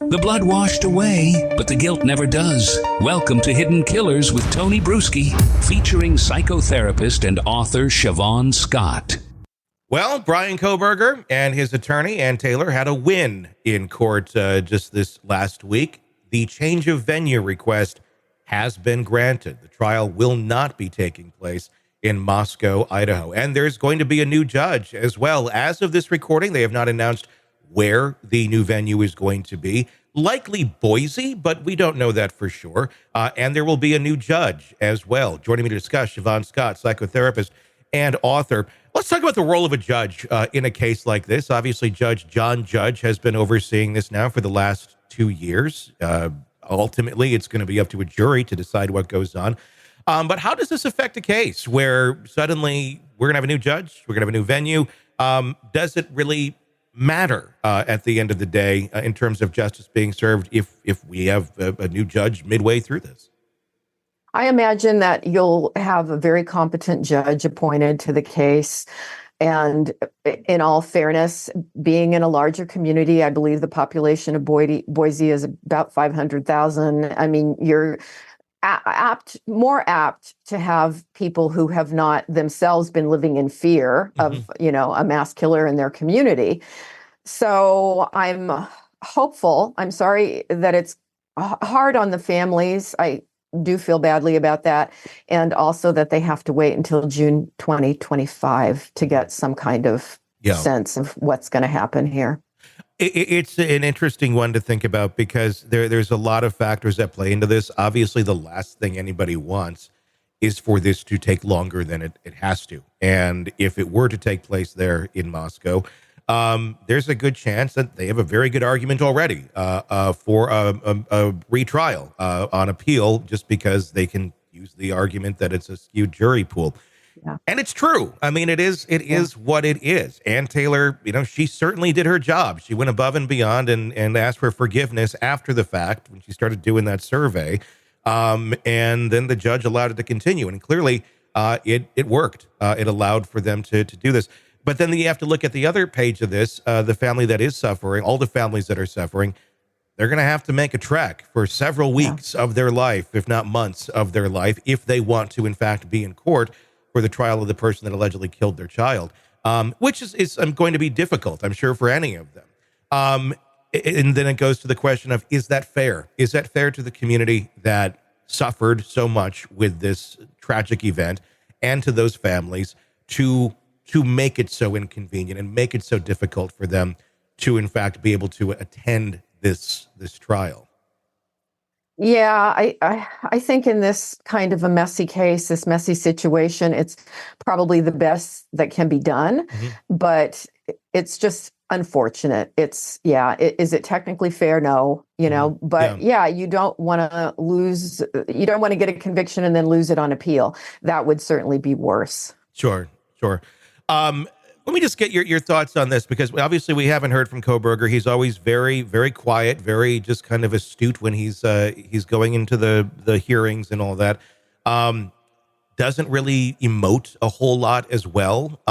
The blood washed away, but the guilt never does. Welcome to Hidden Killers with Tony Brueski, featuring psychotherapist and author Shavaun Scott. Well, Bryan Kohberger and his attorney, Ann Taylor, had a win in court just this last week. The change of venue request has been granted. The trial will not be taking place in Moscow, Idaho. And there's going to be a new judge as well. As of this recording, they have not announced where the new venue is going to be. Likely Boise, but we don't know that for sure. And there will be a new judge as well. Joining me to discuss, Shavaun Scott, psychotherapist and author. Let's talk about the role of a judge in a case like this. Obviously, Judge John Judge has been overseeing this now for the last 2 years. Ultimately, it's going to be up to a jury to decide what goes on. But how does this affect a case where suddenly we're going to have a new judge, we're going to have a new venue? Does it really matter at the end of the day in terms of justice being served if we have a new judge midway through this? I imagine that you'll have a very competent judge appointed to the case. And in all fairness, being in a larger community, I believe the population of Boise is about 500,000. I mean, you're more apt to have people who have not themselves been living in fear of, a mass killer in their community. So I'm hopeful. I'm sorry that it's hard on the families. I do feel badly about that. And also that they have to wait until June 2025 to get some kind of sense of what's going to happen here. It's an interesting one to think about because there's a lot of factors that play into this. Obviously, the last thing anybody wants is for this to take longer than it has to. And if it were to take place there in Moscow, there's a good chance that they have a very good argument already for a retrial on appeal, just because they can use the argument that it's a skewed jury pool. Yeah. And it's true. I mean, it is what it is. Ann Taylor, she certainly did her job. She went above and beyond and asked for forgiveness after the fact when she started doing that survey. And then the judge allowed it to continue. And clearly it worked. It allowed for them to do this. But then you have to look at the other page of this, the family that is suffering, all the families that are suffering. They're going to have to make a trek for several weeks of their life, if not months of their life, if they want to, in fact, be in court for the trial of the person that allegedly killed their child, which is going to be difficult, I'm sure, for any of them. And then it goes to the question of, is that fair? Is that fair to the community that suffered so much with this tragic event, and to those families to make it so inconvenient and make it so difficult for them to, in fact, be able to attend this trial? Yeah, I think in this kind of a messy case, this messy situation, it's probably the best that can be done, but it's just unfortunate. Is it technically fair? No, but you don't want to lose, you don't want to get a conviction and then lose it on appeal. That would certainly be worse. Sure. Let me just get your thoughts on this, because obviously we haven't heard from Kohberger. He's always very, very quiet, very just kind of astute when he's going into the hearings and all that. Doesn't really emote a whole lot as well.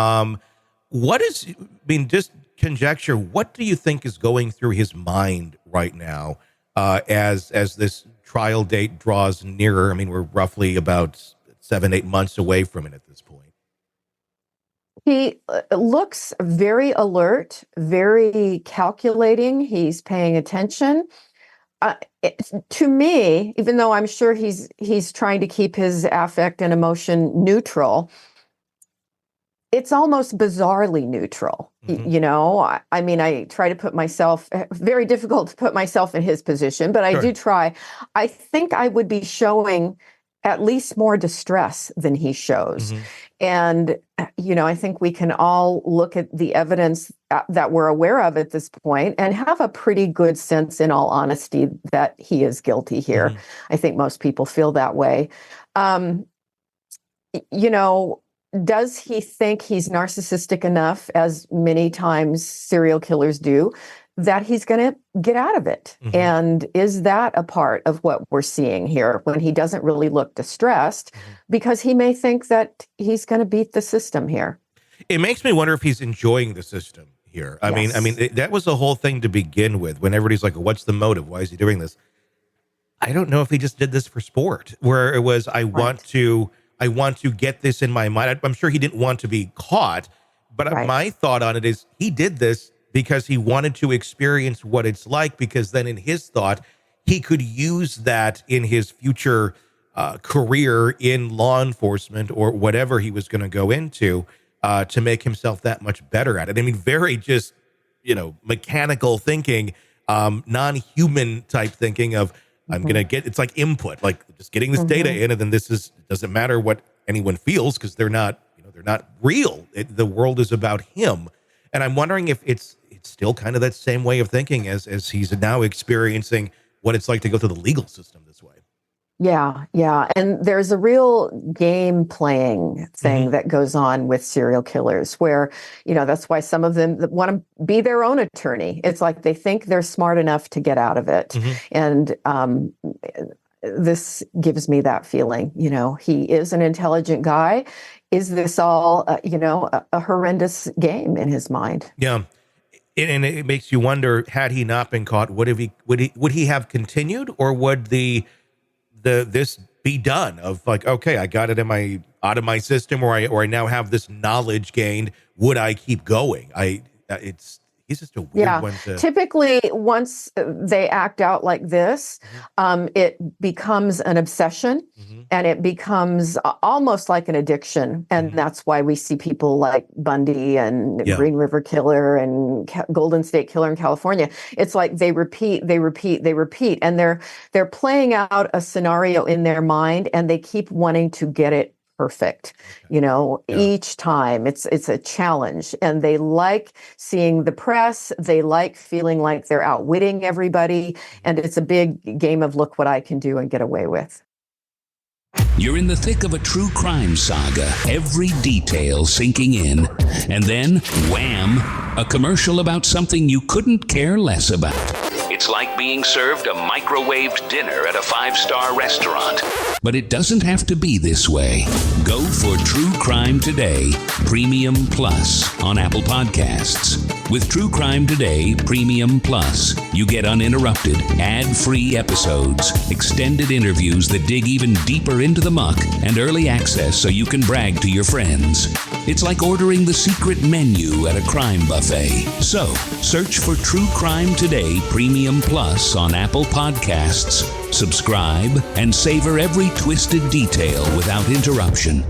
Just conjecture, what do you think is going through his mind right now as this trial date draws nearer? I mean, we're roughly about 7-8 months away from it at this point. He looks very alert, very calculating. He's paying attention. To me, even though I'm sure he's trying to keep his affect and emotion neutral, it's almost bizarrely neutral. I mean, I try to put myself, very difficult to put myself in his position, but I do try. I think I would be showing at least more distress than he shows. And, I think we can all look at the evidence that we're aware of at this point and have a pretty good sense, in all honesty, that he is guilty here. I think most people feel that way. Does he think he's narcissistic enough, as many times serial killers do, that he's going to get out of it? And is that a part of what we're seeing here when he doesn't really look distressed, because he may think that he's going to beat the system here? It makes me wonder if he's enjoying the system here. I mean, that was the whole thing to begin with. When everybody's like, "What's the motive? Why is he doing this?" I don't know if he just did this for sport, where it was, I want to get this in my mind. I'm sure he didn't want to be caught, but my thought on it is he did this because he wanted to experience what it's like, because then in his thought, he could use that in his future career in law enforcement or whatever he was going to go into to make himself that much better at it. I mean, very just, mechanical thinking, non-human type thinking of, I'm going to get, it's like input, like just getting this data in, and then it doesn't matter what anyone feels because they're not real. The world is about him. And I'm wondering if it's still kind of that same way of thinking as he's now experiencing what it's like to go through the legal system this way. Yeah. And there's a real game playing thing that goes on with serial killers where, that's why some of them want to be their own attorney. It's like they think they're smart enough to get out of it. And this gives me that feeling, he is an intelligent guy. Is this all, a horrendous game in his mind? Yeah. And it makes you wonder, had he not been caught, would he have continued, or would this be done of like, okay, I got it out of my system, or I now have this knowledge gained. Would I keep going? He's just a weird one to... Typically, once they act out like this, it becomes an obsession and it becomes almost like an addiction. And that's why we see people like Bundy and Green River Killer and Golden State Killer in California. It's like they repeat. And they're playing out a scenario in their mind, and they keep wanting to get it perfect. Each time it's a challenge, and they like seeing the press. They like feeling like they're outwitting everybody. And it's a big game of look what I can do and get away with. You're in the thick of a true crime saga, every detail sinking in, and then, wham, a commercial about something you couldn't care less about. It's like being served a microwaved dinner at a 5-star restaurant. But it doesn't have to be this way. Go for True Crime Today, Premium Plus on Apple Podcasts. With True Crime Today, Premium Plus, you get uninterrupted, ad-free episodes, extended interviews that dig even deeper into the muck, and early access so you can brag to your friends. It's like ordering the secret menu at a crime buffet. So, search for True Crime Today, Premium Plus on Apple Podcasts, subscribe, and savor every twisted detail without interruption.